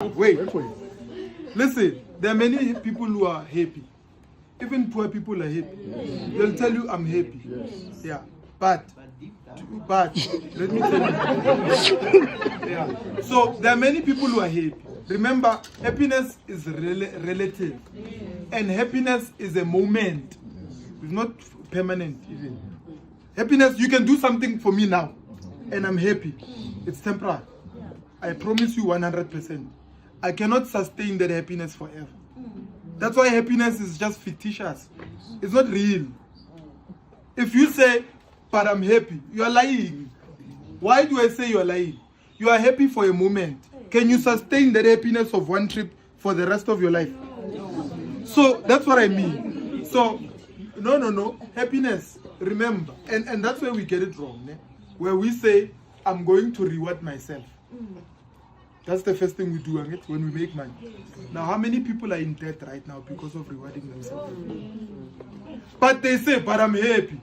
Wait. Listen, there are many people who are happy. Even poor people are happy. Yes. They'll tell you, I'm happy. Yes. Yeah. But let me tell you. Yeah. So there are many people who are happy. Remember, happiness is relative. And happiness is a moment. It's not permanent even. Happiness, you can do something for me now. And I'm happy. It's temporary. I promise you 100%. I cannot sustain that happiness forever. That's why happiness is just fictitious. It's not real. If you say, but I'm happy, you are lying. Why do I say you are lying? You are happy for a moment. Can you sustain that happiness of one trip for the rest of your life? So that's what I mean. So, no. Happiness, remember. And that's where we get it wrong. Where we say, I'm going to reward myself. That's the first thing we do when we make money. Now, how many people are in debt right now because of rewarding themselves? But they say, but I'm happy.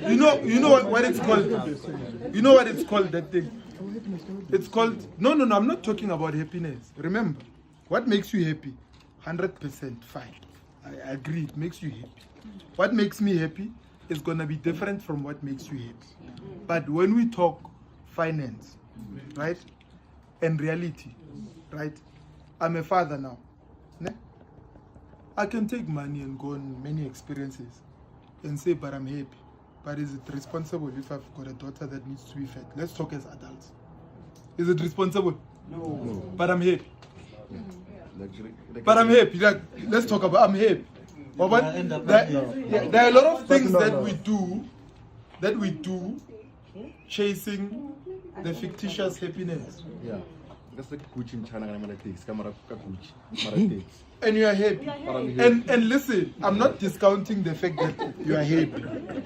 You know what it's called? You know what it's called, that thing? It's called, no, I'm not talking about happiness. Remember, what makes you happy? 100% fine. I agree, it makes you happy. What makes me happy is going to be different from what makes you happy. But when we talk finance, right, and reality, right, I'm a father now. I can take money and go on many experiences and say, but I'm happy. But is it responsible if I've got a daughter that needs to be fed? Let's talk as adults. Is it responsible? No. But I'm happy. But I'm happy. Like, let's talk about, I'm happy. But there are a lot of things that we do chasing the fictitious happiness. Yeah. That's like Gucci in China and you are happy. And listen, I'm not discounting the fact that you are happy,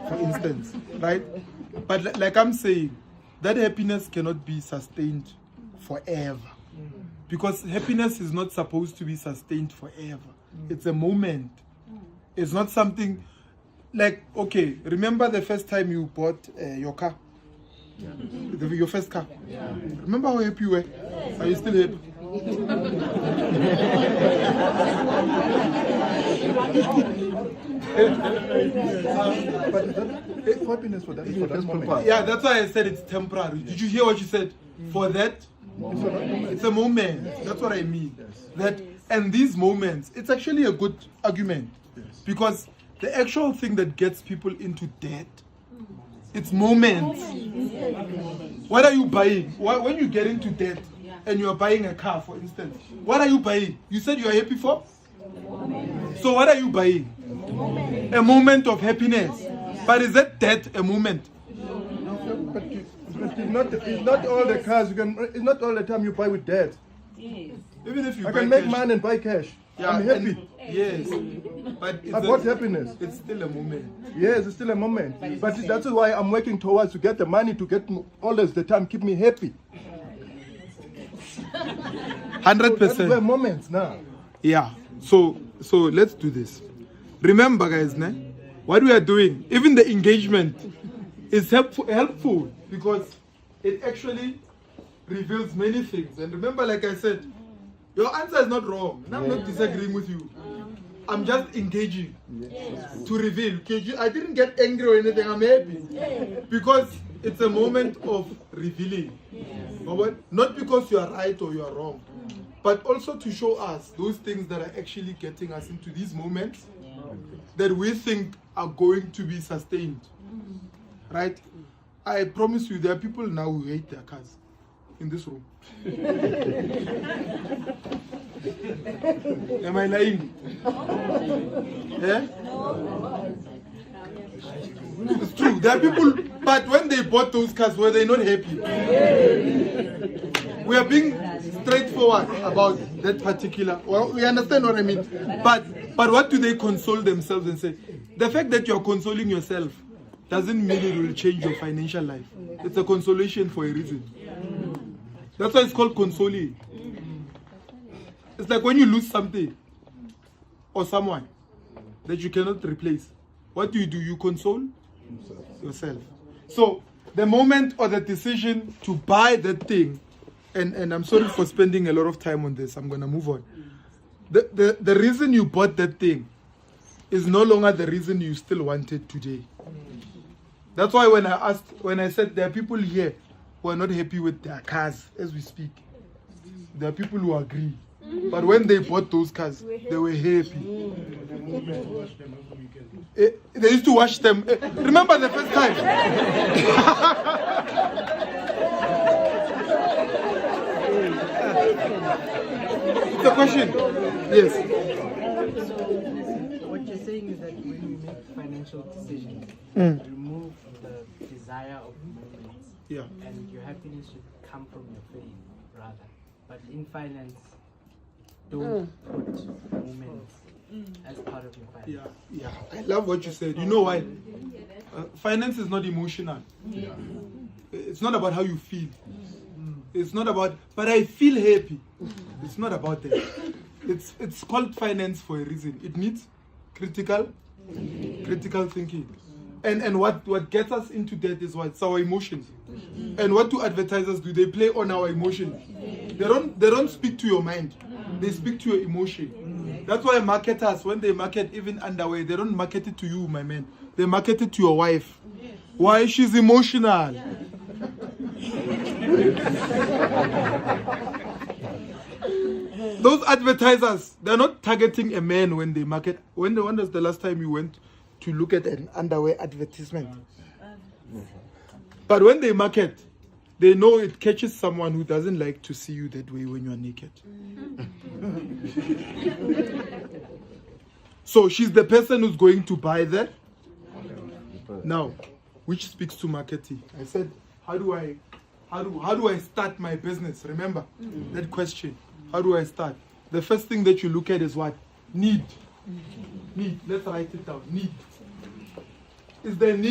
for instance, right? But like I'm saying, that happiness cannot be sustained forever. Because happiness is not supposed to be sustained forever. It's a moment. It's not something like, okay, remember the first time you bought your car? Yeah. Your first car? Yeah. Remember how happy you were? Are you still happy? But happiness for that moment. Yeah, that's why I said it's temporary. Did you hear what you said? For that, it's a moment. That's what I mean. That, and these moments, it's actually a good argument. Because the actual thing that gets people into debt, it's moments. What are you buying? When you get into debt and you're buying a car, for instance, what are you buying? You said you are happy for? So what are you buying? A moment of happiness. But is that debt a moment? It's not all the cars. It's not all the time you buy with debt. Even if you I can make money and buy cash. Yeah, I'm happy. Yes. But what happiness? It's still a moment. Yes, it's still a moment. But that's why I'm working towards to get the money to get always the time, keep me happy. 100%. That's where moments now. Yeah. So let's do this. Remember, guys, what we are doing, even the engagement is helpful because it actually reveals many things. And remember, like I said, your answer is not wrong. I'm not disagreeing with you. I'm just engaging to reveal. I didn't get angry or anything. I'm happy because it's a moment of revealing. Not because you are right or you are wrong, but also to show us those things that are actually getting us into these moments that we think are going to be sustained. Right? I promise you, there are people now who hate their cars in this room. Am I lying? Yeah? It's true. There are people, but when they bought those cars, were they not happy? We are being straightforward about that particular. Well, we understand what I mean. But what do they console themselves and say? The fact that you're consoling yourself doesn't mean it will change your financial life. It's a consolation for a reason. That's why it's called consoling. It's like when you lose something or someone that you cannot replace. What do? You console yourself. So the moment or the decision to buy that thing, and I'm sorry for spending a lot of time on this, I'm going to move on. The reason you bought that thing is no longer the reason you still want it today. That's why when I said there are people here who are not happy with their cars as we speak, there are people who agree. But when they bought those cars, they were happy. They used to wash them. Remember the first time? It's a question. Yes. What you're saying is that when you make financial decisions, remove the desire of movement, and your happiness should come from your faith, rather. But in finance, don't put movement as part of your finance. Yeah. I love what you said. You know why? Finance is not emotional. It's not about how you feel. It's not about, but I feel happy. It's not about that. It's called finance for a reason. It needs critical thinking. And what gets us into that is what? It's our emotions. And what do advertisers do? They play on our emotions. They don't speak to your mind. They speak to your emotion. That's why marketers, when they market even underwear, they don't market it to you, my man. They market it to your wife. Why? She's emotional. Those advertisers, they're not targeting a man when they market. When was the last time you went to look at an underwear advertisement? But when they market, they know it catches someone who doesn't like to see you that way when you are naked. So she's the person who's going to buy that. Now, which speaks to marketing. I said, how do I start my business? Remember that question. How do I start? The first thing that you look at is what? Need. Let's write it down. Need. Is there need?